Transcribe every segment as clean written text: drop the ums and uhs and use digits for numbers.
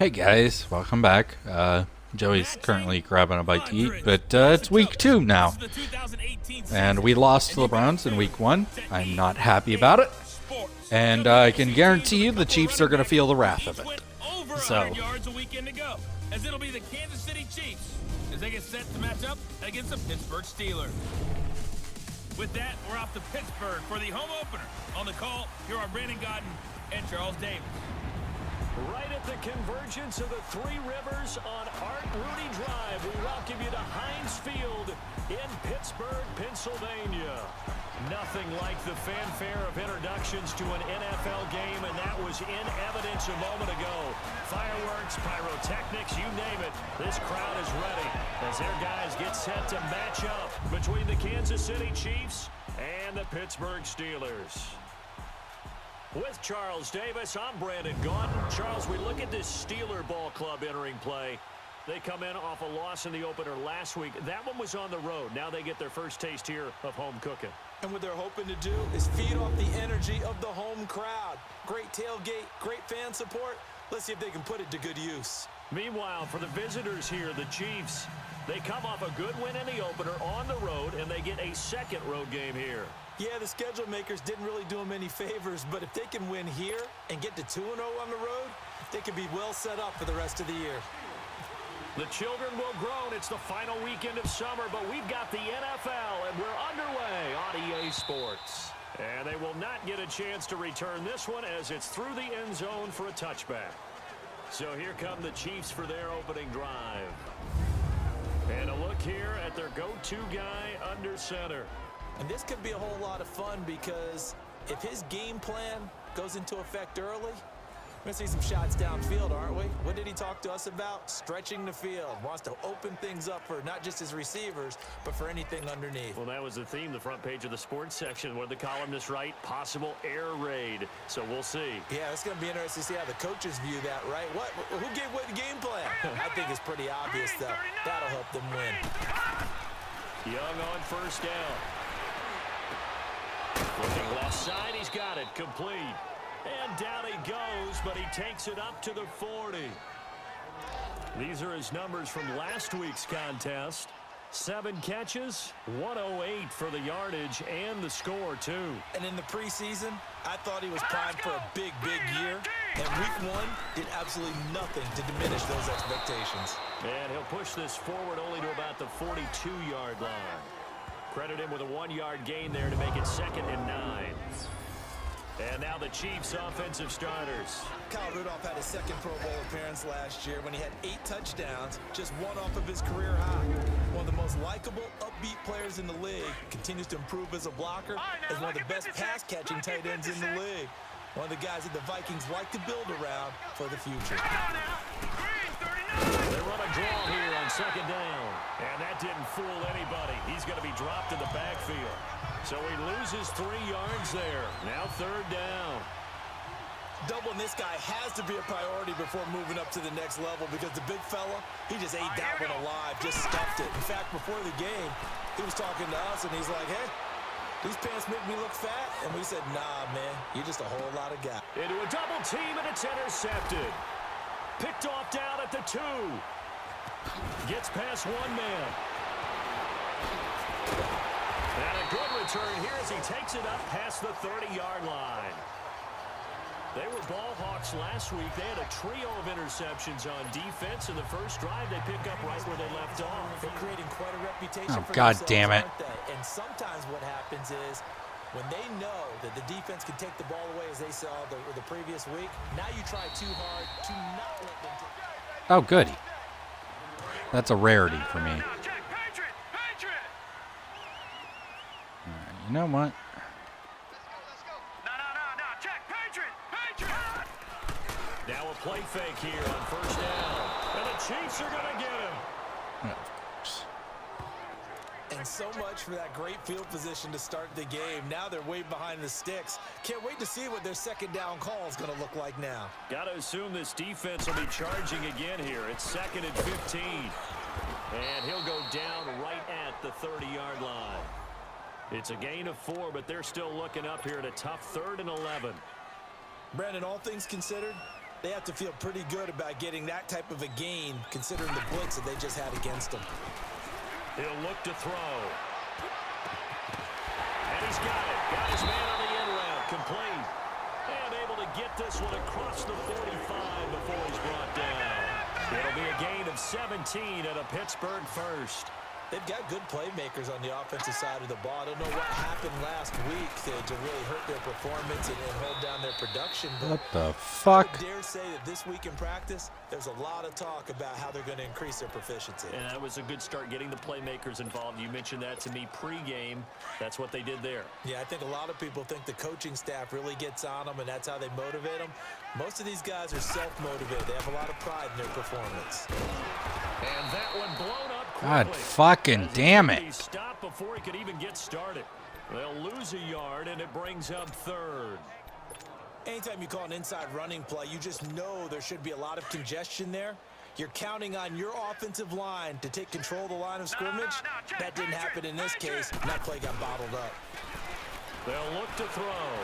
Hey guys, welcome back. Joey's currently grabbing a bite to eat, but it's week 2 now. And we lost to the Browns in week 1. I'm not happy about it. And I can guarantee you the Chiefs are going to feel the wrath of it. So, as it'll be the Kansas City Chiefs as they get set to match up against the Pittsburgh Steelers. With that, we're off to Pittsburgh for the home opener. On the call, here are Brandon Godden and Charles Davis. Right at the convergence of the Three Rivers on Art Rooney Drive, we welcome you to Heinz Field in Pittsburgh, Pennsylvania. Nothing like the fanfare of introductions to an NFL game, and that was in evidence a moment ago. Fireworks, pyrotechnics, you name it. This crowd is ready as their guys get set to match up between the Kansas City Chiefs and the Pittsburgh Steelers. With Charles Davis, I'm Brandon Gaudin. Charles, we look at this Steeler ball club entering play. They come in off a loss in the opener last week. That one was on the road. Now they get their first taste here of home cooking. And what they're hoping to do is feed off the energy of the home crowd. Great tailgate, great fan support. Let's see if they can put it to good use. Meanwhile, for the visitors here, the Chiefs, they come off a good win in the opener on the road, and they get a second road game here. Yeah, the schedule makers didn't really do them any favors, but if they can win here and get to 2-0 on the road, they can be well set up for the rest of the year. The children will groan. It's the final weekend of summer, but we've got the NFL, and we're underway on EA Sports. And they will not get a chance to return this one as it's through the end zone for a touchback. So here come the Chiefs for their opening drive. And a look here at their go-to guy under center. And this could be a whole lot of fun because if his game plan goes into effect early, we're going to see some shots downfield, aren't we? What did he talk to us about? Stretching the field. Wants to open things up for not just his receivers, but for anything underneath. Well, that was the theme, the front page of the sports section. What did the columnists write? Possible air raid. So we'll see. Yeah, it's going to be interesting to see how the coaches view that, right? Who gave what game plan? I think it's pretty obvious, though. That'll help them win. Young on first down. Looking left side, he's got it, complete. And down he goes, but he takes it up to the 40. These are his numbers from last week's contest. 7 catches, 108 for the yardage, and the score, too. And in the preseason, I thought he was primed for a big, big year. And week 1 did absolutely nothing to diminish those expectations. And he'll push this forward only to about the 42-yard line. Credit him with a 1-yard gain there to make it 2nd and 9. And now the Chiefs' offensive starters. Kyle Rudolph had his second Pro Bowl appearance last year when he had 8 touchdowns, just 1 off of his career high. One of the most likable, upbeat players in the league. Continues to improve as a blocker, as one of the best pass-catching tight ends in the league. One of the guys that the Vikings like to build around for the future. They run a draw here on 2nd down. And that didn't fool anybody. He's going to be dropped in the backfield. So he loses 3 yards there. Now 3rd down. Doubling this guy has to be a priority before moving up to the next level because the big fella, he just ate that one alive, just stuffed it. In fact, before the game, he was talking to us, and he's like, hey, these pants make me look fat. And we said, nah, man, you're just a whole lot of guy. Into a double team, and it's intercepted. Picked off down at the 2. Gets past 1 man. And a good return here as he takes it up past the 30-yard line. They were ball hawks last week. They had a trio of interceptions on defense. In the first drive, they pick up right where they left off. They're creating quite a reputation for God themselves, damn it. aren't they? And sometimes what happens is when they know that the defense can take the ball away as they saw the previous week, now you try too hard to not let them take it. oh goody. That's a rarity for me. You know what? Now a play fake here on first down. And the Chiefs are going to get him. Yeah, of course. And so much for that great field position to start the game. Now they're way behind the sticks. Can't wait to see what their 2nd down call is going to look like now. Got to assume this defense will be charging again here. It's 2nd and 15. And he'll go down right at the 30-yard line. It's a gain of 4, but they're still looking up here at a tough 3rd and 11. Brandon, all things considered, They have to feel pretty good about getting that type of a gain, considering the blitz that they just had against them. He'll look to throw. And he's got it. Got his man on the end route. Complete. And able to get this one across the 45 before he's brought down. It'll be a gain of 17 and a Pittsburgh first. They've got good playmakers on the offensive side of the ball. I don't know what happened last week to really hurt their performance and hold down their production. But What the fuck? I dare say that this week in practice, there's a lot of talk about how they're going to increase their proficiency. And that was a good start, getting the playmakers involved. You mentioned that to me pregame. That's what they did there. Yeah, I think a lot of people think the coaching staff really gets on them, and that's how they motivate them. Most of these guys are self-motivated. They have a lot of pride in their performance. And that one blown up quickly. God fucking damn it. He stopped before he could even get started. They'll lose a yard, and it brings up third. Anytime you call an inside running play, you just know there should be a lot of congestion there. You're counting on your offensive line to take control of the line of scrimmage. That didn't happen in this case, and that play got bottled up. They'll look to throw.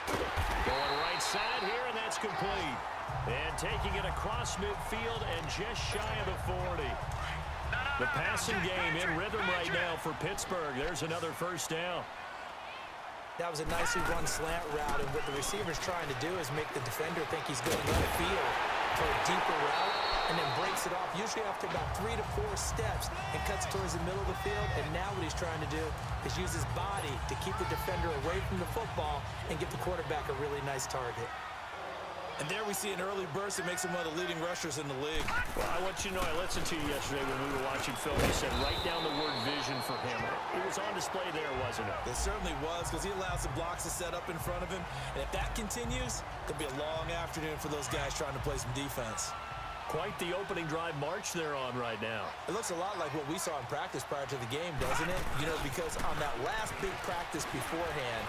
Going right side here, and that's complete. And taking it across midfield and just shy of the 40. The passing game in rhythm right now for Pittsburgh. There's another first down. That was a nicely run slant route, and what the receiver's trying to do is make the defender think he's going upfield for a deeper route, and then breaks it off, usually after about 3 to 4 steps, and cuts towards the middle of the field. And now what he's trying to do is use his body to keep the defender away from the football and get the quarterback a really nice target. And there we see an early burst that makes him one of the leading rushers in the league. Well, I want you to know, I listened to you yesterday when we were watching film. You said write down the word vision for him. It was on display there, wasn't it? It certainly was, because he allows the blocks to set up in front of him. And if that continues, it could be a long afternoon for those guys trying to play some defense. Quite the opening drive march they're on right now. It looks a lot like what we saw in practice prior to the game, doesn't it? You know, because on that last big practice beforehand,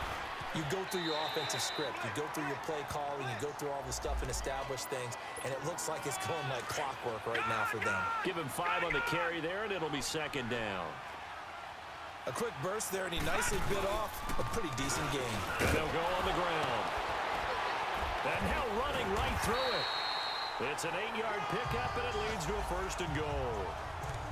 you go through your offensive script, you go through your play calling, you go through all the stuff and establish things, and it looks like it's going like clockwork right now for them. Give him 5 on the carry there, and it'll be second down. A quick burst there, and he nicely bit off a pretty decent game. They'll go on the ground. And now running right through it. It's an 8-yard pickup, and it leads to a first and goal.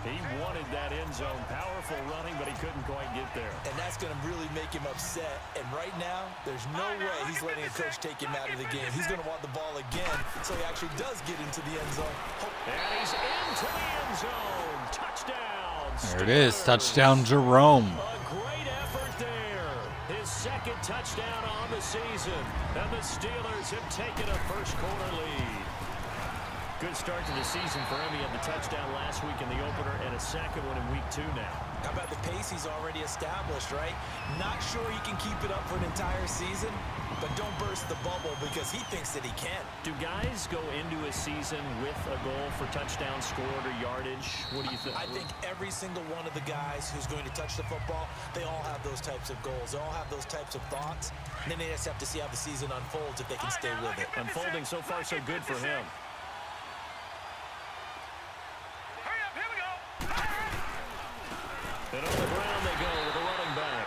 He wanted that end zone. Powerful running, but he couldn't quite get there. And that's going to really make him upset. And right now, there's no way he's letting a coach take him out of the game. He's going to want the ball again, so he actually does get into the end zone. And he's into the end zone. Touchdown. There it is. Touchdown, Jerome. A great effort there. His second touchdown on the season. And the Steelers have taken a first-quarter lead. Good start to the season for him. He had the touchdown last week in the opener and a second one in week 2 now. How about the pace he's already established, right? Not sure he can keep it up for an entire season, but don't burst the bubble because he thinks that he can. Do guys go into a season with a goal for touchdown scored or yardage? What do you think? I think every single one of the guys who's going to touch the football, they all have those types of goals. They all have those types of thoughts. And then they just have to see how the season unfolds if they can stay with it. Unfolding so far so good for him. And on the ground they go with a running back.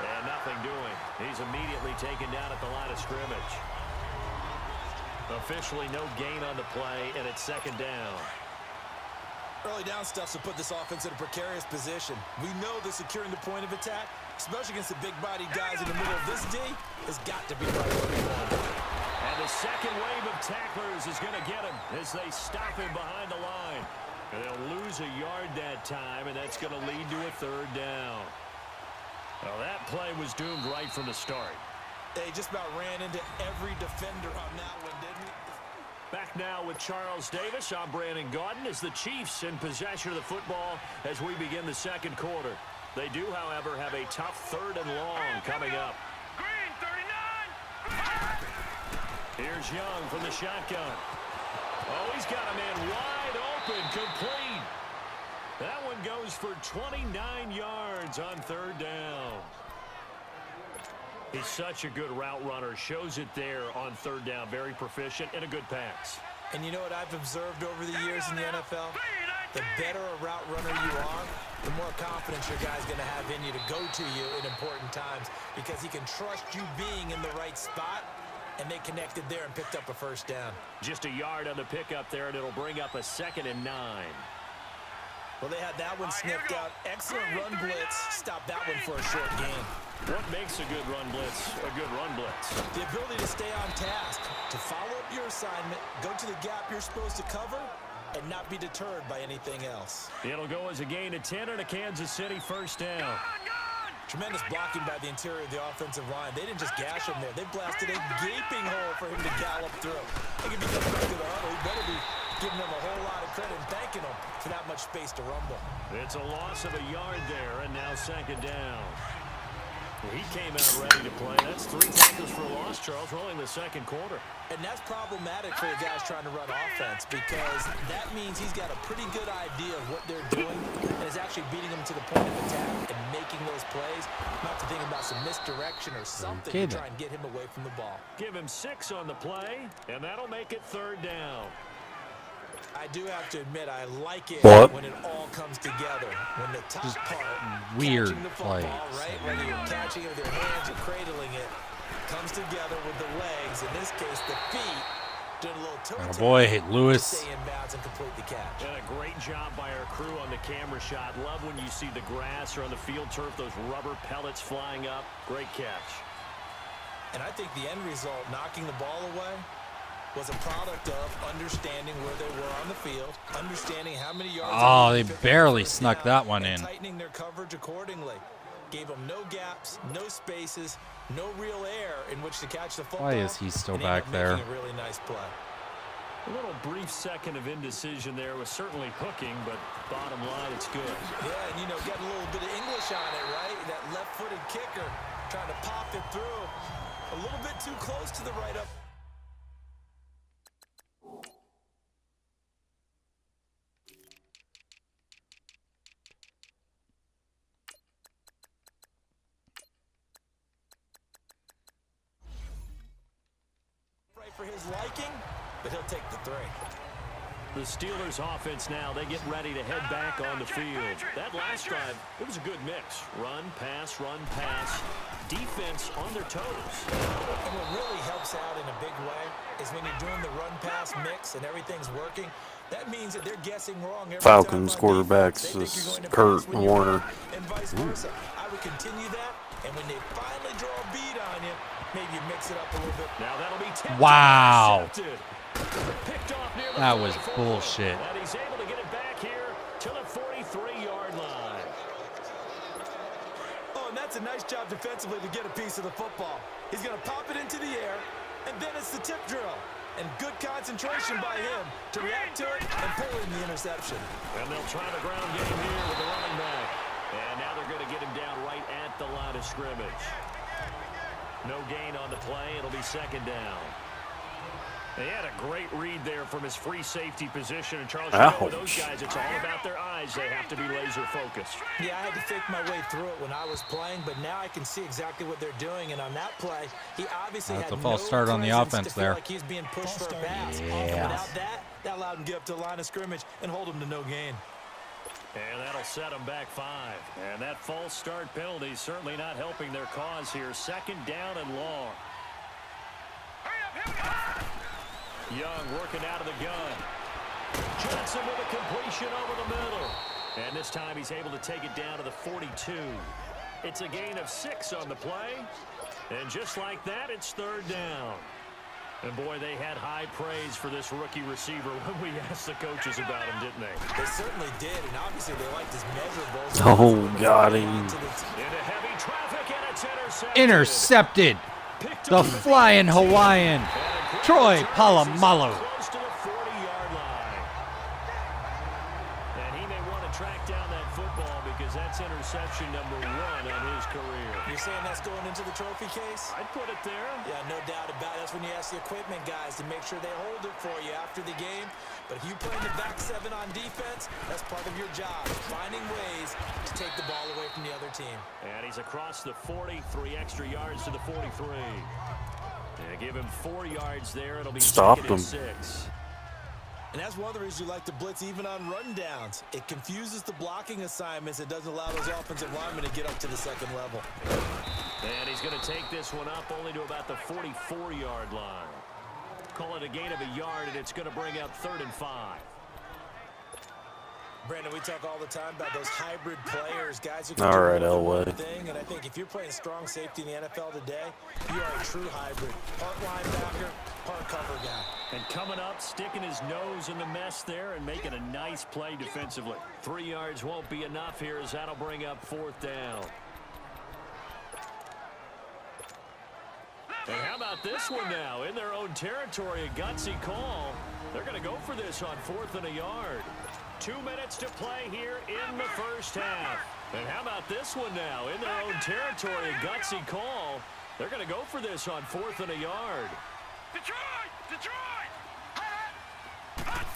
And nothing doing. He's immediately taken down at the line of scrimmage. Officially no gain on the play, and it's second down. Early down stuff to put this offense in a precarious position. We know that securing the point of attack, especially against the big-bodied guys in the middle of this D, has got to be priority one. And the second wave of tacklers is going to get him as they stop him behind the line. And they'll lose a yard that time, and that's going to lead to a third down. Well, that play was doomed right from the start. They just about ran into every defender on that one, didn't he? Back now with Charles Davis. I'm Brandon Gaudin as the Chiefs in possession of the football as we begin the second quarter. They do, however, have a tough third and long coming up. Green 39. Here's Young from the shotgun. Oh, he's got a man wide open, complete. That one goes for 29 yards on third down. He's such a good route runner. Shows it there on third down. Very proficient and a good pass. And you know what I've observed over the years in the NFL? The better a route runner you are, the more confidence your guy's going to have in you to go to you in important times because he can trust you being in the right spot and they connected there and picked up a first down. Just a yard on the pickup there, and it'll bring up a 2nd and 9. Well, they had that one sniffed out. Excellent run blitz. Stop that one for a short gain. What makes a good run blitz a good run blitz? The ability to stay on task, to follow up your assignment, go to the gap you're supposed to cover, and not be deterred by anything else. It'll go as a gain of 10 and a Kansas City first down. Tremendous blocking by the interior of the offensive line. They didn't just gash him there. They blasted a gaping hole for him to gallop through. I think if he gets back to the huddle, he better be giving them a whole lot of credit and thanking them for that much space to rumble. It's a loss of a yard there, and now 2nd down. He came out ready to play. That's 3 tackles for a loss, Charles, rolling the 2nd quarter. And that's problematic for the guys trying to run offense because that means he's got a pretty good idea of what they're doing and is actually beating them to the point of attack and making those plays, not to think about some misdirection or something to try and get him away from the ball. Give him 6 on the play, and that'll make it 3rd down. I do have to admit, I like it What? when it all comes together. When the top part, weird catching the football, plays. right? Whether you're catching it with your hands or cradling it, comes together with the legs. In this case, the feet. Doing a little toe-tap. Oh boy, Lewis. To stay in bounds and complete the catch. And a great job by our crew on the camera shot. Love when you see the grass or on the field turf, those rubber pellets flying up. Great catch. And I think the end result, knocking the ball away, was a product of understanding where they were on the field, understanding how many yards. Oh, they barely snuck that one in. Tightening their coverage accordingly. Gave them no gaps, no spaces, no real air in which to catch the football. Why is he still and back ended up there? making a really nice play. A little brief second of indecision there was certainly hooking, but bottom line, it's good. Yeah, and you know, getting a little bit of English on it, right? That left-footed kicker trying to pop it through. A little bit too close to the right up. For his liking, but he'll take the 3. The Steelers offense now, they get ready to head back on the field. That last drive, it was a good mix. Run, pass, defense on their toes. And what really helps out in a big way is when you're doing the run-pass mix and everything's working, that means that they're guessing wrong every Falcons time quarterbacks is Kurt Warner. and vice versa. I would continue that, and when they finally draw a beat on you, maybe you mix it up a little bit. Now that'll be tipped. Wow. Picked off near the That was 44. bullshit. And he's able to get it back here to the 43-yard line. Oh, and that's a nice job defensively to get a piece of the football. He's going to pop it into the air, and then it's the tip drill. And good concentration by him to react to it and pull in the interception. And they'll try the ground game here with the running back. And now they're going to get him down right at the line of scrimmage. No gain on the play. It'll be 2nd down. They had a great read there from his free safety position. And Charles, you know, with those guys, it's all about their eyes. They have to be laser focused. Yeah, I had to fake my way through it when I was playing, but now I can see exactly what they're doing. And on that play, he obviously That's had a false start on the presence offense to feel there. like he's being pushed for a pass. Yeah. Without that, that allowed him to get up to the line of scrimmage and hold him to no gain. And that'll set them back 5. And that false start penalty is certainly not helping their cause here. 2nd down and long. Young working out of the gun. Johnson with a completion over the middle. And this time he's able to take it down to the 42. It's a gain of 6 on the play. And just like that, it's 3rd down. And boy, they had high praise for this rookie receiver when we asked the coaches about him, didn't they? They certainly did, and obviously they liked his measurables. Oh, got him. Into heavy traffic, and it's Intercepted. The flying Hawaiian. Troy Polamalu. Close to the 40-yard line. And he may want to track down that football because that's interception number 1 on his career. You're saying that's going into the trophy case? I'd put it there. Yeah, no doubt about it. That's when you ask the equipment guys to make sure they hold it for you after the game. But if you play in the back 7 on defense, that's part of your job, finding ways to take the ball away from the other team. And he's across the 40, 3 extra yards to the 43. Yeah, give him 4 yards there. It'll be Stopped 2nd and him. 6. And that's one of the reasons you like to blitz even on rundowns. It confuses the blocking assignments. It doesn't allow those offensive linemen to get up to the 2nd level. And he's going to take this one up only to about the 44-yard line. Call it a gain of a yard, and it's going to bring up 3rd and 5. Brandon, we talk all the time about those hybrid players, guys who can All right, do one Elway. thing, and I think if you're playing strong safety in the NFL today, you are a true hybrid. Part linebacker, part cover guy. And coming up, sticking his nose in the mess there and making a nice play defensively. 3 yards won't be enough here as that'll bring up 4th down. And how about this one now? In their own territory, a gutsy call. They're going to go for this on 4th and a yard. 2 minutes to play here in the first half. And how about this one now? In their own territory, a gutsy call. They're going to go for this on 4th and a yard. Detroit!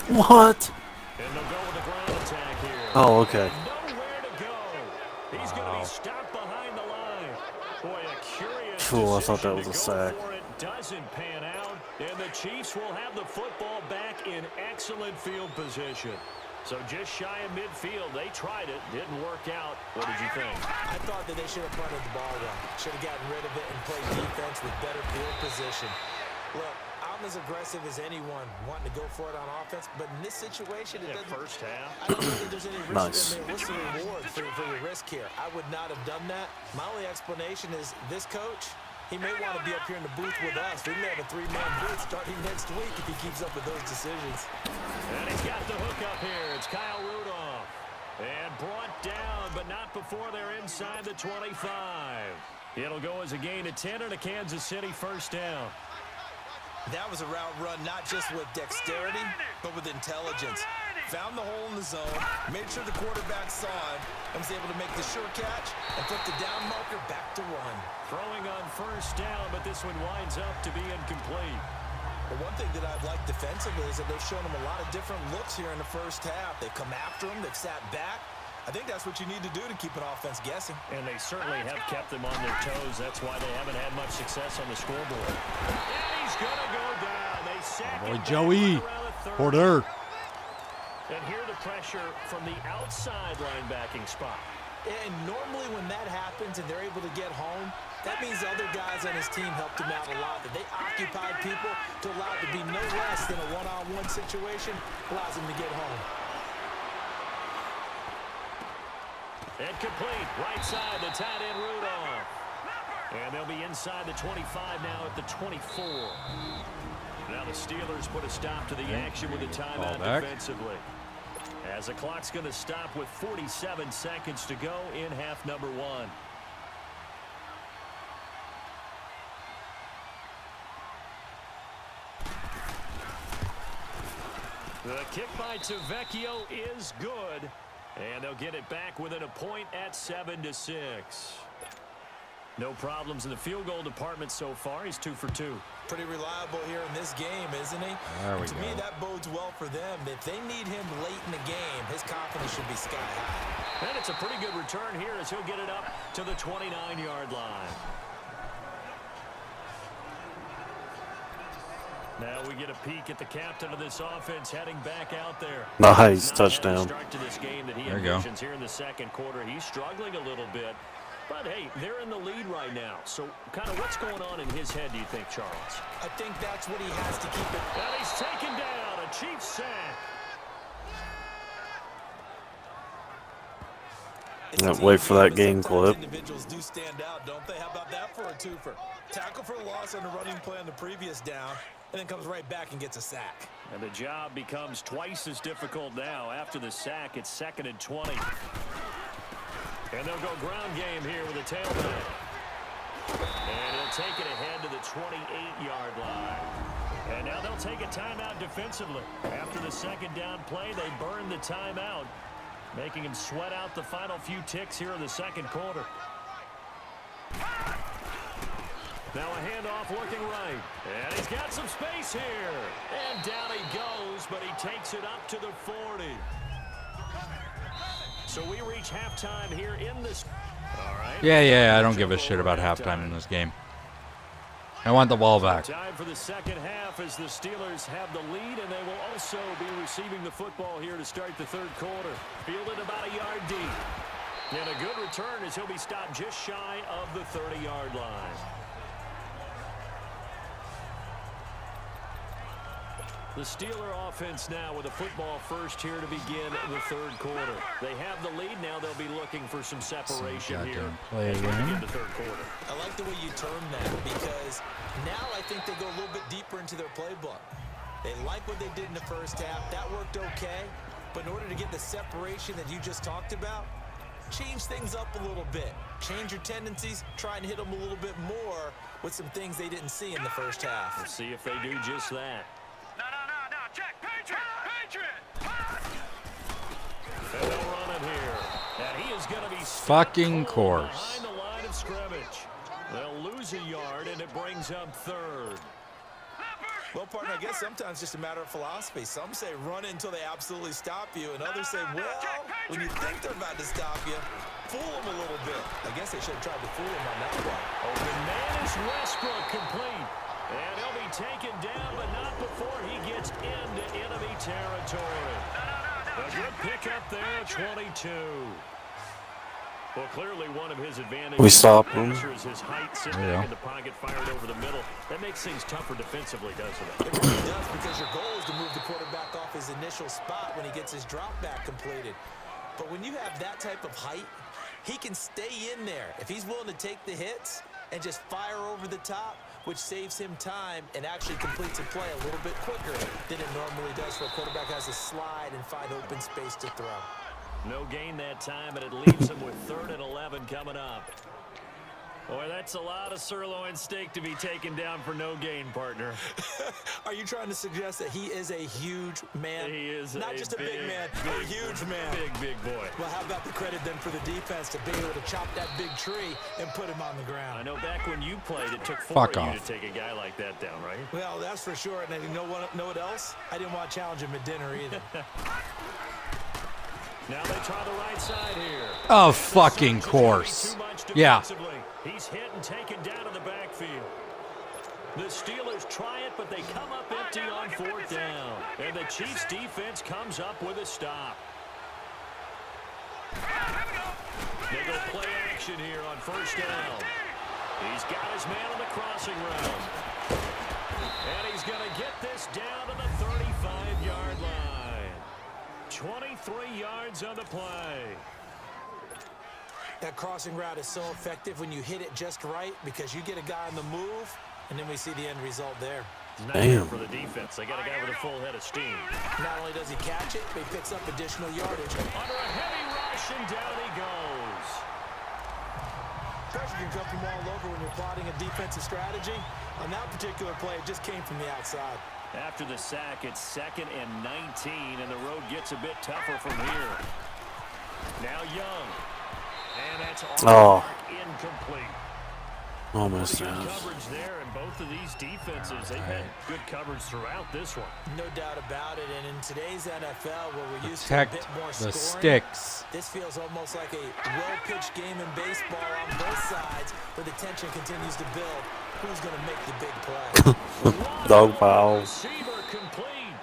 What? And they'll go with a ground attack here. Oh, okay. Nowhere to go. He's going to be stopped behind the line. Boy, a curious Cool, I thought that decision was to a go sack. for it. Doesn't pan out. And the Chiefs will have the football back in excellent field position. So just shy of midfield. They tried it. Didn't work out. What did you think? I thought that they should have punted the ball well. Should have gotten rid of it and played defense with better field position. Look, I'm as aggressive as anyone wanting to go for it on offense, but in this situation, it doesn't. First half. I don't think there's any risk. Nice. I mean, what's the reward for your risk here? I would not have done that. My only explanation is this coach, he may want to be up here in the booth with us. We may have a 3-man booth starting next week if he keeps up with those decisions. And he's got the hook up here. It's Kyle Rudolph. And brought down, but not before they're inside the 25. It'll go as a gain of 10 and a Kansas City first down. That was a route run not just with dexterity, but with intelligence. Found the hole in the zone, made sure the quarterback saw it, and was able to make the sure catch and flip the down marker back to run. Throwing on first down, but this one winds up to be incomplete. But one thing that I've liked defensively is that they've shown them a lot of different looks here in the first half. They've come after them, they've sat back. I think that's what you need to do to keep an offense guessing. And they certainly have kept them on their toes. That's why they haven't had much success on the scoreboard. And he's going to go down. They sack Boy, him Joey. around the 30. Porter. And here the pressure from the outside linebacking spot. And normally when that happens and they're able to get home, that means other guys on his team helped him out a lot. That they occupied people to allow it to be no less than a one-on-one situation, allows him to get home. And complete, right side, the tight end Rudolph. And they'll be inside the 25 now at the 24. Now the Steelers put a stop to the action with a timeout defensively. As the clock's going to stop with 47 seconds to go in half number 1. The kick by Tavecchio is good. And they'll get it back within a point at 7-6. No problems in the field goal department so far. He's 2 for 2. Pretty reliable here in this game, isn't he? There we to go. me, that bodes well for them. If they need him late in the game, his confidence should be sky high. And it's a pretty good return here as he'll get it up to the 29-yard line. Now we get a peek at the captain of this offense heading back out there. Nice Not touchdown. had a start to this game that he There you go. envisions here in the second quarter. He's struggling a little bit. But, hey, they're in the lead right now. So, kind of what's going on in his head, do you think, Charles? I think that's what he has to keep it. And he's taken down. A Chiefs sack. Can't wait for that game clip. Individuals do stand out, don't they? How about that for a twofer? Tackle for loss on the running play on the previous down, and then comes right back and gets a sack. And the job becomes twice as difficult now. After the sack, it's 2nd and 20. And they'll go ground game here with a tailback. And he'll take it ahead to the 28-yard line. And now they'll take a timeout defensively. After the second down play, they burn the timeout, making him sweat out the final few ticks here in the second quarter. Now a handoff looking right. And he's got some space here. And down he goes, but he takes it up to the 40. So we reach halftime here in this. All right. Yeah, I don't give a shit about halftime in this game. I want the ball back. Time for the second half as the Steelers have the lead, and they will also be receiving the football here to start the third quarter. Fielded about a yard deep. And a good return as he'll be stopped just shy of the 30-yard line. The Steeler offense now with a football first here to begin the third quarter. They have the lead. Now they'll be looking for some separation here as we begin the third quarter. I like the way you term that because now I think they go a little bit deeper into their playbook. They like what they did in the first half. That worked okay. But in order to get the separation that you just talked about, change things up a little bit. Change your tendencies. Try and hit them a little bit more with some things they didn't see in the first half. We'll see if they do just that. Check, Patriot! And they'll run it here. And he is going to be Fucking course. behind the line of scrimmage. They'll lose a yard, and it brings up third. Well, partner, I guess sometimes it's just a matter of philosophy. Some say run it until they absolutely stop you, and others say, well, when you think they're about to stop you, fool them a little bit. I guess they should have tried to fool them on that one. Open man is Westbrook complete. And he'll be taken down, but not before he gets into enemy territory. A good pickup there, 22. Well, clearly one of his advantages. We stop him. Is his height, sitting back in the pocket, fired over the middle. That makes things tougher defensively, doesn't it? It really does, because your goal is to move the quarterback off his initial spot when he gets his drop back completed. But when you have that type of height, he can stay in there. If he's willing to take the hits and just fire over the top, which saves him time and actually completes a play a little bit quicker than it normally does for a quarterback who has to slide and find open space to throw. No gain that time, and it leaves him with 3rd and 11 coming up. Boy, that's a lot of sirloin steak to be taken down for no gain, partner. Are you trying to suggest that he is a huge man? He is not just a big man, a huge man. Big boy. Well, how about the credit then for the defense to be able to chop that big tree and put him on the ground? I know back when you played, it took 4 Fuck of you off. to take a guy like that down, right? Well, that's for sure. And you know what else? I didn't want to challenge him at dinner either. Now they try the right side here. Oh, fucking course. Yeah. He's hit and taken down in the backfield. The Steelers try it, but they come up empty on 4th down. And the Chiefs defense comes up with a stop. They go play action here on 1st down. He's got his man on the crossing route. And he's going to get this down to the 35-yard line. 23 yards on the play. That crossing route is so effective when you hit it just right because you get a guy on the move, and then we see the end result there. Damn. For the defense. They got a guy with a full head of steam. Not only does he catch it, but he picks up additional yardage. Under a heavy rush, and down he goes. Pressure can come from all over when you're plotting a defensive strategy. On that particular play, it just came from the outside. After the sack, it's 2nd and 19, and the road gets a bit tougher from here. Now Young. And that's incomplete. Almost Good has. coverage there, and both of these defenses, they've had good coverage throughout this one. No doubt about it. And in today's NFL, where we're used Protect to a bit more the scoring, sticks. this feels almost like a well-pitched game in baseball on both sides, where the tension continues to build. Who's going to make the big play? Dog pile. Receiver complete.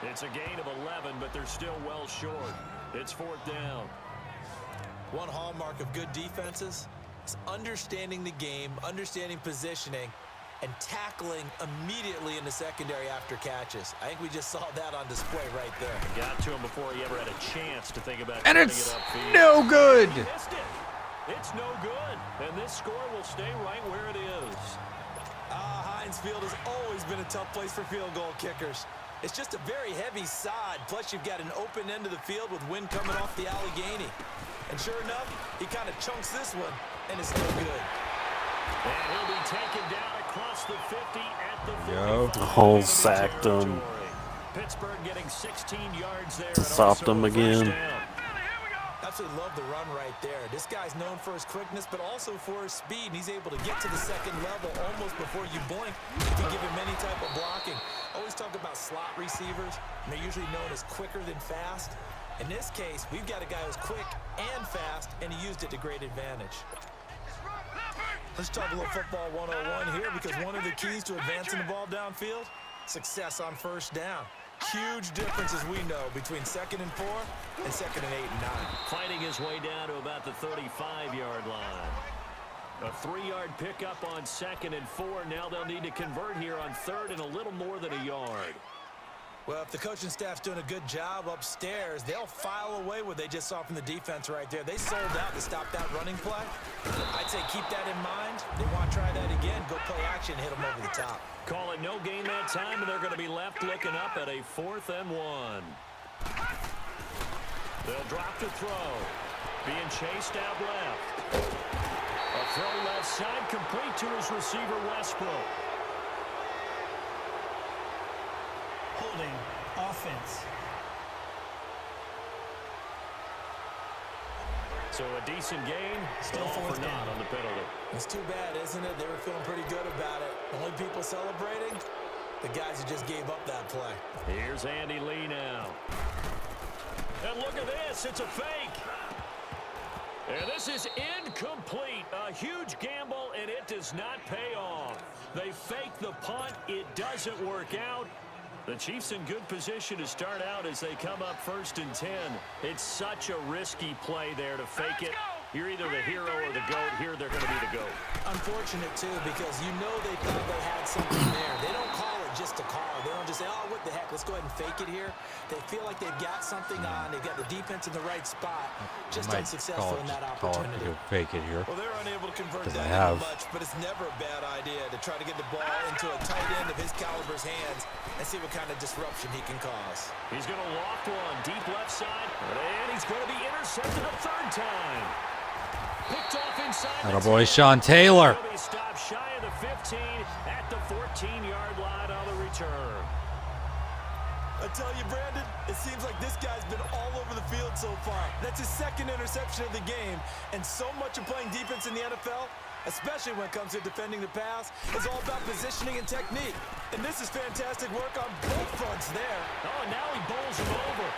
It's a gain of 11, but they're still well short. It's 4th down. One hallmark of good defenses is understanding the game, understanding positioning, and tackling immediately in the secondary after catches. I think we just saw that on display right there. Got to him before he ever had a chance to think about And getting it's it upfield. no good. He missed it. It's no good. And this score will stay right where it is. Heinz Field has always been a tough place for field goal kickers. It's just a very heavy sod, plus you've got an open end of the field with wind coming off the Allegheny. And sure enough, he kind of chunks this one, and it's no good. And he'll be taken down across the 50 at the 45. Yo. The whole sacked him. Pittsburgh getting 16 yards there. Stopped him again. Absolutely love the run right there. This guy's known for his quickness, but also for his speed, and he's able to get to the second level almost before you blink if you give him any type of blocking. Always talk about slot receivers, and they're usually known as quicker than fast. In this case, we've got a guy who's quick and fast, and he used it to great advantage. Let's talk a little football 101 here, because one of the keys to advancing the ball downfield, success on 1st down. Huge difference, as we know, between 2nd and 4 and 2nd and 8 and 9. Fighting his way down to about the 35-yard line. A 3-yard pickup on 2nd and 4. Now they'll need to convert here on 3rd and a little more than a yard. Well, if the coaching staff's doing a good job upstairs, they'll file away what they just saw from the defense right there. They sold out to stop that running play. I'd say keep that in mind. They want to try that again. Go play action, hit them over the top. Call it no gain that time, and they're going to be left looking up at a 4th and 1. They'll drop to throw. Being chased out left. A throw left side complete to his receiver, Westbrook. Holding offense. So a decent gain, Still all fourth for down. naught on the penalty. It's too bad, isn't it? They were feeling pretty good about it. Only people celebrating, the guys who just gave up that play. Here's Andy Lee now. And look at this, it's a fake. And this is incomplete. A huge gamble, and it does not pay off. They fake the punt. It doesn't work out. The Chiefs in good position to start out as they come up 1st and 10. It's such a risky play there to fake it. You're either the hero or the GOAT. Here they're going to be the GOAT. Unfortunate, too, because you know they thought they had something there. They don't call it just to call. They don't just say, oh, what the heck, let's go ahead and fake it here. They feel like they've got something on. They've got the defense in the right spot. Just Might unsuccessful in that call it opportunity. to fake it here. Well, they're unable to convert 'Cause that I have. into much, but it's never a bad idea to try to get the ball into a tight end of his caliber's hands and see what kind of disruption he can cause. He's going to loft one deep left side, and he's going to be intercepted a 3rd time. Picked off inside. Attaboy, Sean Taylor. He'll be stopped shy of the 15 at the 14-yard line on the return. I tell you, Brandon, it seems like this guy's been all over the field so far. That's his 2nd interception of the game, and so much of playing defense in the NFL, especially when it comes to defending the pass, is all about positioning and technique. And this is fantastic work on both fronts there. Oh, and now he bowls him over.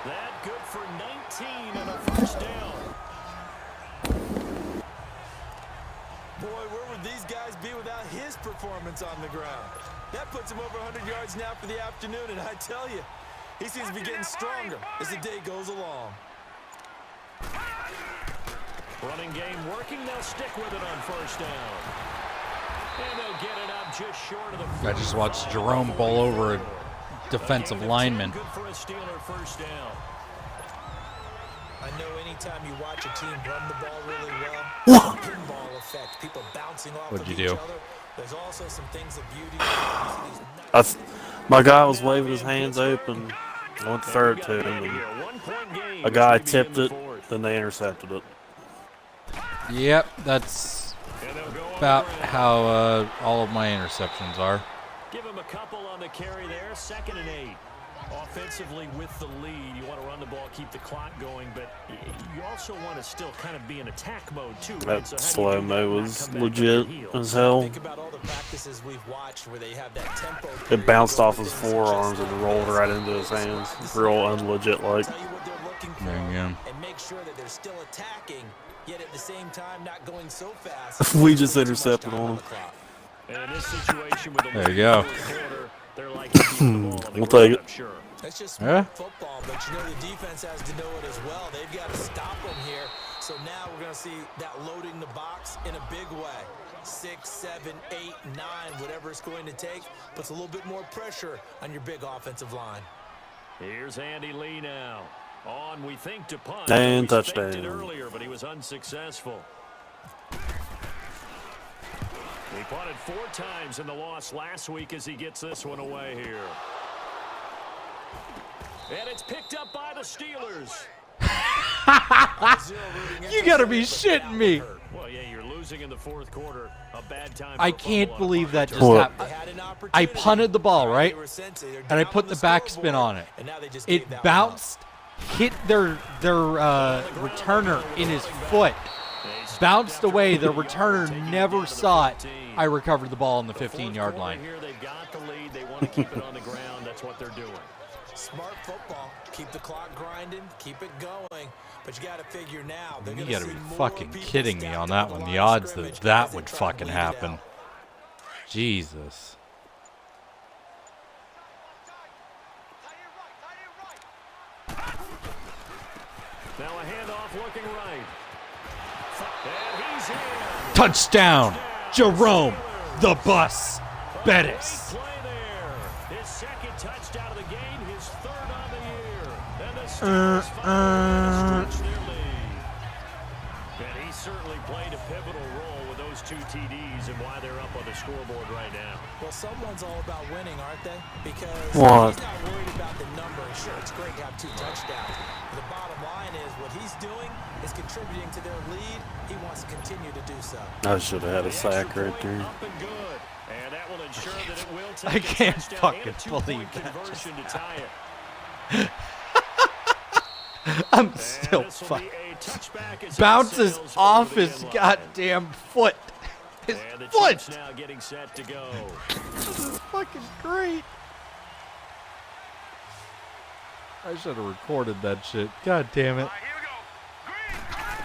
That good for 19 and a 1st down. Boy, where would these guys be without his performance on the ground? That puts him over 100 yards now for the afternoon, and I tell you, he seems to be getting stronger as the day goes along. Running game working. They'll stick with it on 1st down. And they'll get it up just short of the I just watched Jerome bowl over a defensive lineman. Good for a Steeler 1st down. I know anytime you watch a team run the ball really well, pinball effect, people bouncing off What'd of you each do? other. There's also some things of beauty. My guy was waving his hands open. I went to throw it to him, and a guy tipped it, then they intercepted it. Yep, that's about how all of my interceptions are. Give him a couple on the carry there. 2nd and 8. Offensively with the lead, you want to run the ball, keep the clock going, but you also want to still kind of be in attack mode too, right? That So how do you do that slow-mo and not was come back legit on your heels? as hell. Think about all the practices we've watched where they have that tempo. It bounced off his forearms and rolled right into his hands. Real unlegit-like. Tell you what they're looking for Yeah. and make sure that they're still attacking, yet at the same time not going so fast. We just Too much intercepted time on on him. the clock. And in this situation with the There you go. quarter, they're like to keep the ball on the We'll take ground, it. I'm sure. That's just Yeah. smart football, but you know the defense has to know it as well. They've got to stop them here. So now we're going to see that loading the box in a big way. 6, 7, 8, 9, whatever it's going to take, puts a little bit more pressure on your big offensive line. Here's Andy Lee now. On, we think, to punt. And He faked it touchdown. earlier, but he was unsuccessful. He punted 4 times in the loss last week as he gets this one away here. And it's picked up by the Steelers. You gotta be shitting me. Well, yeah, you're losing in the 4th quarter. A bad time. I for a can't fumble on a believe punt that just What? happened. They had an opportunity. I punted the ball, right? They were sensing they're And I down put on the backspin scoreboard, on it. and now they just gave It that bounced, hit their returner in his foot, bounced away. The returner never saw it. I recovered the ball on the 15-yard line. Here they've got the lead. They want to keep it on the ground. That's what they're doing. Smart football. Keep the clock grinding. Keep it going. But you got to figure now. They're You gonna gotta see be more fucking people kidding me stacked on up that the one. line The of odds scrimmage that that as they would try to fucking lead it happen. out. Jesus. off looking right. And he's in. Touchdown, Jerome the Bus Bettis. Play there. His second touchdown of the game, his third on the year. And the Steelers finally stretch their lead. And he certainly played a pivotal role with those 2 TDs and why they're up on the scoreboard right now. Well, someone's all about winning, aren't they? Because What? he's not worried about the number. Sure, it's great to have 2 touchdowns. The bottom line is what he's doing is contributing to their lead. He wants to continue to do so. I should have had a sack right there. Up and good. And that will ensure that it will take I can't a touchdown fucking and a 2-point believe that conversion to tie it. I'm still This will fucking. be a touchback as Bounces Sales off over the his end line. goddamn foot. His And the foot. Chiefs now getting set to go. This is fucking great. I should have recorded that shit. God damn it. All right, here we go. Green.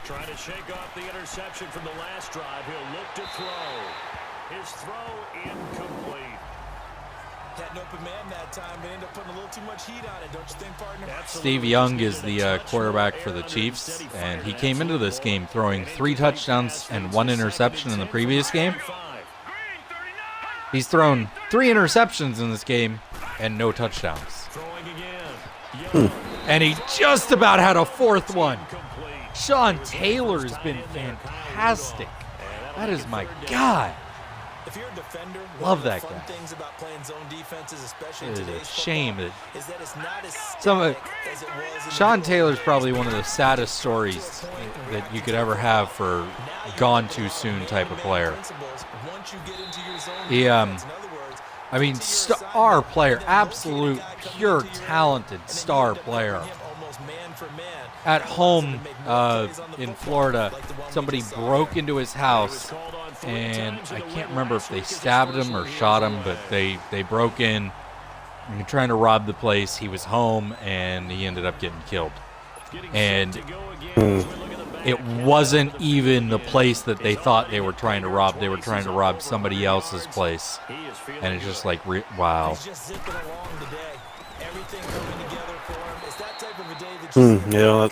Trying to shake off the interception from the last drive. He'll look to throw. His throw incomplete. Had an open man that time, but ended up putting a little too much heat on it, don't you think, partner? Steve Young is the quarterback for the Chiefs, and he came into this game throwing 3 touchdowns and 1 interception in the previous game. He's thrown 3 interceptions in this game and no touchdowns. Throwing again. And he just about had a 4th one. Sean Taylor's been fantastic. That is my guy. If you're a defender, Love one of that the fun guy. things about playing zone defenses, especially It in is a today's shame football, that is that it's not as some of static as it was in Sean the Taylor's old probably days. one of the saddest stories that you could ever have for gone too soon type of player. Principles, once you get into your zone He, defense, in other words, I mean, get to your star assignment, player, and then once absolute, you get a guy coming pure, into your talented area, and then star you end up player. covering him almost man for man. At That allows home him to make more plays on the in football, Florida, like the one we somebody just saw broke there. into his house, and I can't remember if they stabbed him or shot him, but they broke in and trying to rob the place. He was home, and he ended up getting killed. And it wasn't even the place that they thought they were trying to rob. They were trying to rob somebody else's place. And it's just like, wow. He's just zipping along today. Everything coming together for him. It's that type of a day that you Yeah,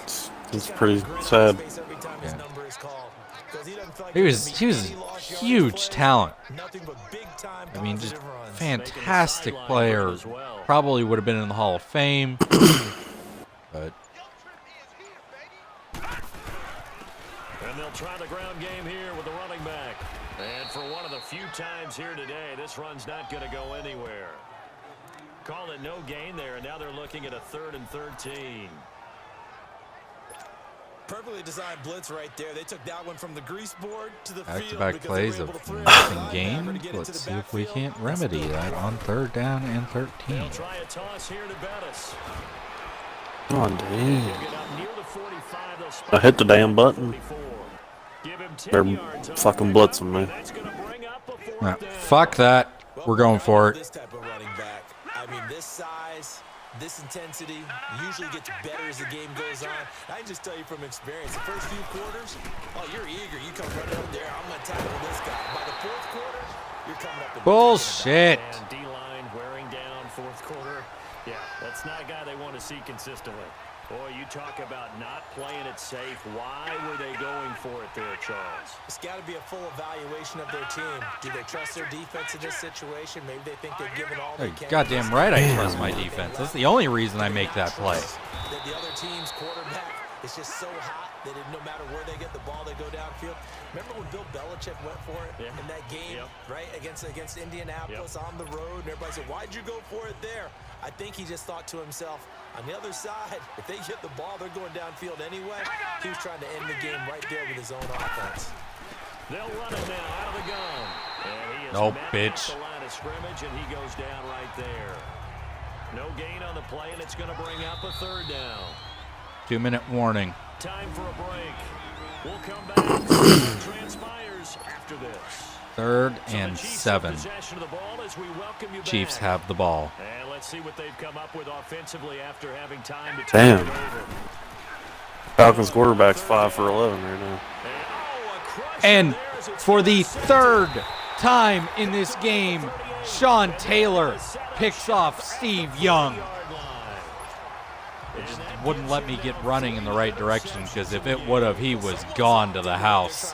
that's pretty sad. every time his number is called. 'Cause he doesn't feel like He there's was gonna be any lost yardage huge play. talent. Nothing but big time I mean, just positive runs. fantastic player. Probably would have been in the Hall of Fame. But And they'll try the ground game here with the running back. And for one of the few times here today, this run's not going to go anywhere. Call it no gain there, and now they're looking at a 3rd and 13. Perfectly designed blitz right there. They took that one from the grease board to the field. back-to-back because plays they were of able to free up nothing the linebacker gained. to get into Let's the see if we backfield. can't remedy that on 3rd down and 13. They'll try a toss here to Bettis. Oh, damn. Get up near the 45. They'll spot I hit the damn button. 44. Give him 10 They're yards on fucking the blitzing me. That's going to bring up a 4th Nah, down. fuck that. We're going for it. This type of running back. I mean, this size, this intensity usually gets better as the game goes on. I can just tell you from experience, the first few quarters, oh, you're eager. You come running up there. I'm going to tackle this guy. By the 4th quarter, you're coming up and Bullshit. And D-line wearing down 4th quarter. Yeah, that's not a guy they want to see consistently. Boy, you talk about not playing it safe. Why were they going for it there, Charles? It's got to be a full evaluation of their team. Do they trust their defense in this situation? Maybe they think they've given all they Hey, can. goddamn right I trust my defense. That's the only reason I make that play. That the other team's quarterback is just so hot that no matter where they get the ball, they go downfield. Remember when Bill Belichick went for it in that game, right, against Indianapolis on the road, and everybody said, why'd you go for it there? I think he just thought to himself, on the other side, if they get the ball, they're going downfield anyway. He was trying to end the game right there with his own offense. They'll run it now out of the gun. And he is Nope, met bitch. at the line of scrimmage, and he goes down right there. No gain on the play, and it's going to bring up a 3rd down. 2-minute warning. Time for a break. We'll come back and see what transpires after this. 3rd So and the Chiefs have 7. possession of the ball as we welcome you Chiefs back. have the ball. And let's see what they've come up with offensively after having time to Damn. turn it over. Falcons quarterback's 5 for 11 right now. A crush And there as it's for the intercepted. 3rd time in this game, Sean Taylor picks off Steve Young. And that wouldn't let me get running in the right direction, because if it would have, he was gone to the house,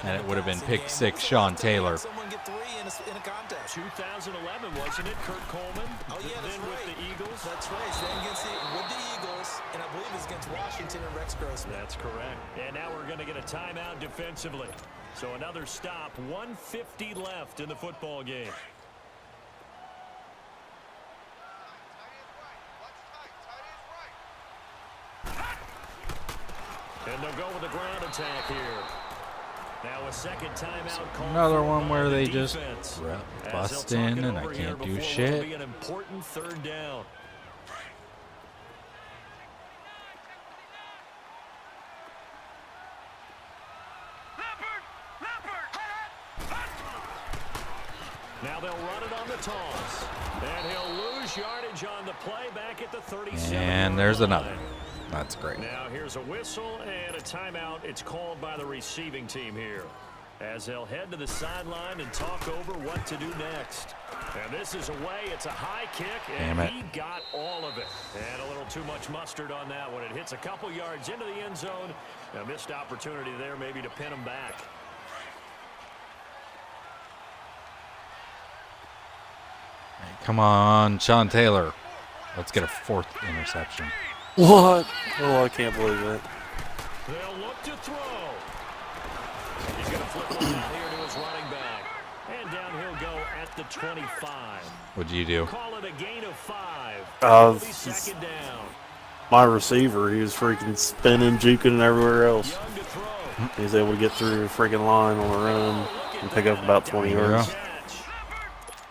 and it would have been pick six Sean Taylor. Someone get 3 in a contest. 2011, wasn't it? Kurt Coleman. Oh, yeah, that's then right. with the Eagles. That's right. So then with the Eagles, and I believe it's against Washington and Rex Grossman. That's correct. And now we're going to get a timeout defensively. So another stop. 1:50 left in the football game. And they'll go with a ground attack here. Now a second timeout call. Another one where they defense. just As bust they'll talk in it and I over here can't do before shit. what'll be an important third down. Now they'll run it on the toss. And he'll lose yardage on the play back at the 37. And there's another. That's great. Now here's a whistle and a timeout. It's called by the receiving team here, as they'll head to the sideline and talk over what to do next. And this is away. It's a high kick, and he got all of it. And a little too much mustard on that one. It hits a couple yards into the end zone. A missed opportunity there maybe to pin him back. Come on, Sean Taylor. Let's get a 4th interception. What? Oh, I can't believe it. They'll look to throw. He's going to flip one out here to his running back. And down he'll go at the 25. What'd you do? Call it a gain of 5. Second down. My receiver, he was freaking spinning, juking, and everywhere else. Young to throw. He was able to get through the freaking line on the run and pick up about 20 yards. Catch.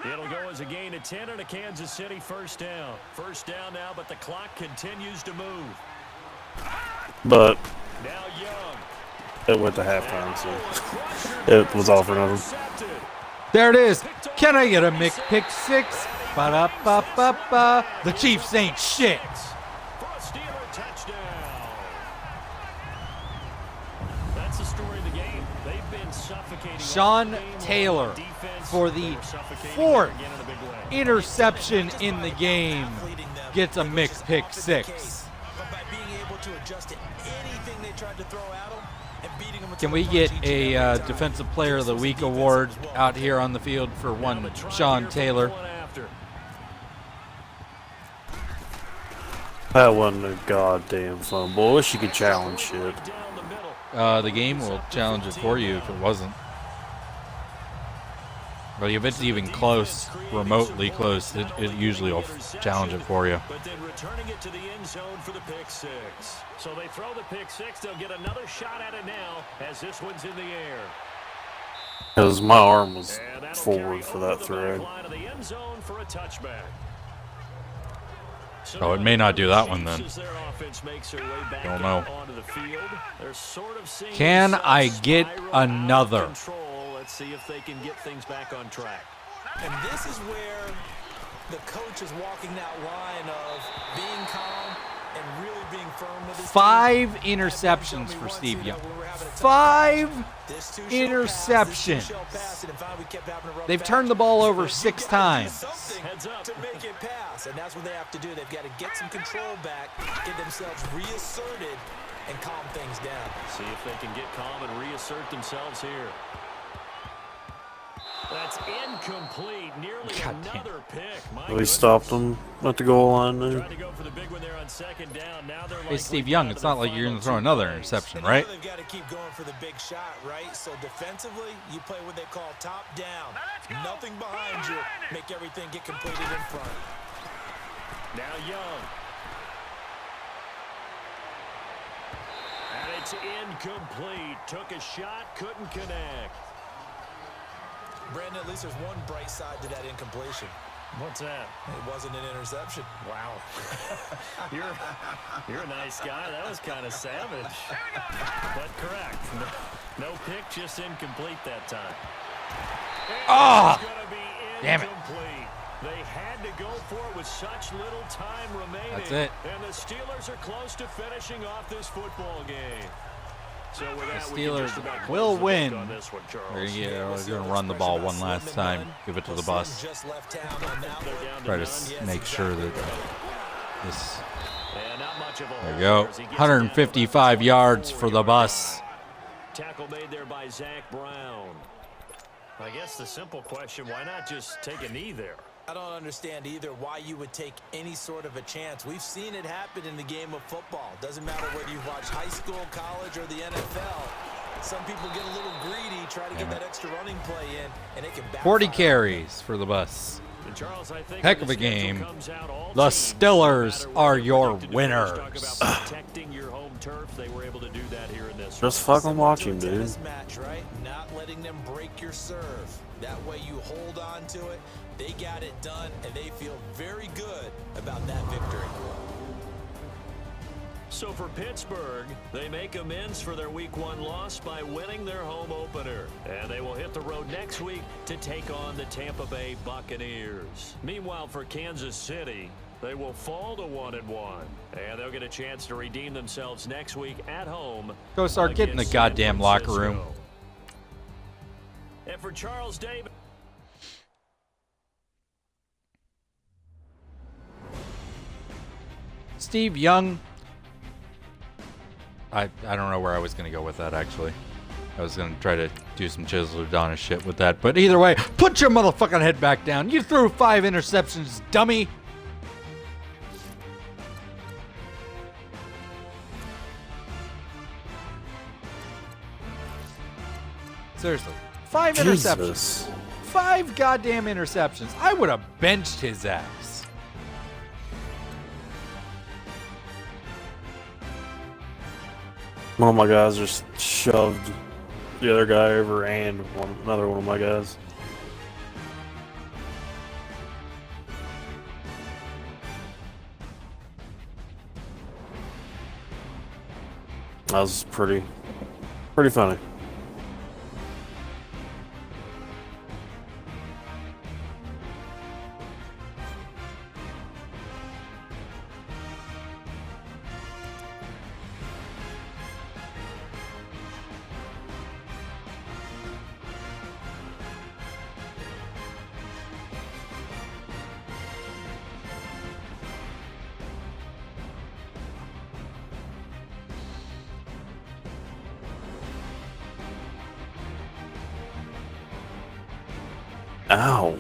It'll go as a gain of 10 and a Kansas City first down. First down now, but the clock continues to move. But Now Young. it went to halftime, so it was all for nothing. There it is. Can I get a pick six? Ba-da-ba-ba-ba. The Chiefs ain't shit. For a Steeler touchdown. That's the story of the game. They've been suffocating. Sean Taylor for the 4th interception in the game gets a mixed pick six. But by being able to adjust to anything they tried to throw at him and beating them. Can we get a Defensive Player of the Week award out here on the field for one Sean Taylor? That wasn't a goddamn fumble. I wish you could challenge shit. The game will challenge it for you if it wasn't. But if it's even close, remotely close, it usually will challenge it for you. But then returning it to the end zone for the pick six. So they throw the pick six. They'll get another shot at it now as this one's in the air. Because my arm was And that'll forward carry for over that the throw. back line of the end zone for a touchback. So Oh, it may not do that one then. as their offense makes their way back Don't know. out onto the field, they're sort of seeing Can themselves I get spiral out of another? control. Let's see if they can get things back on track. And this is where the coach is walking that line of being calm and really being firm with his 5 team. interceptions for Once, Steve you know, Young. we were having a tough 5 This too shall pass, this too interceptions. shall pass, and finally we kept having a rough They've patch. turned the ball over You 6 gotta do times. something Heads up. to make it pass, and that's what they have to do. They've got to get some control back, get themselves reasserted, and calm things down. See if they can get calm and reassert themselves here. That's incomplete. Nearly God damn. another pick. My We goodness. stopped them at the goal line there. Tried to go for the big one there on second down. Now they're Hey, Steve Young, it's not like you're going to throw another interception, And right? They've got to keep going for the big shot, right? So defensively, you play what they call top down. Nothing behind you. Make everything get completed in front. Now Young. And it's incomplete. Took a shot, couldn't connect. Brandon, at least there's one bright side to that incompletion. What's that? It wasn't an interception. Wow. you're a nice guy. That was kind of savage. But correct. No pick, just incomplete that time. Ah! It's gonna be Damn it. incomplete. They had to go for it with such little time remaining. That's it. And the Steelers are close to finishing off this football game. So with The that, we can just Steelers about will close the book win. on this one, Charles. They're going to run the ball one last time. Give it to the bus. Just left town on that They're one. down to Try none. to make sure that this And not much of a There you hole go. as he gets it down to about 155 yards for the 24-yard bus. line. Tackle made there by Zach Brown. I guess the simple question, why not just take a knee there? I don't understand either why you would take any sort of a chance. We've seen it happen in the game of football. Doesn't matter whether you watch high school, college, or the NFL. Some people get a little greedy, try to get that extra running play in, and it can backfire. 40 carries for the bus. And Charles, I think Heck when of a the schedule game. comes out, all The teams, Steelers no matter what are they're your predicted to do, let's talk winners. about protecting your home turf. They were able to do that here in this Just one. fucking watch him, dude. Tennis match, right? Not letting them break your serve. That way you hold on to it. They got it done, and they feel very good about that victory. So for Pittsburgh, they make amends for their Week 1 loss by winning their home opener. And they will hit the road next week to take on the Tampa Bay Buccaneers. Meanwhile, for Kansas City, they will fall to 1-1. And they'll get a chance to redeem themselves next week at home. Go start getting the against goddamn San locker room. Francisco. And for Charles Davis. Steve Young. I don't know where I was going to go with that, actually. I was going to try to do some Chisel Adonis shit with that. But either way, put your motherfucking head back down. You threw 5 interceptions, dummy. Seriously. 5 interceptions. Jesus. 5 goddamn interceptions. I would have benched his ass. One of my guys just shoved the other guy over and another one of my guys. That was pretty funny. Ouch.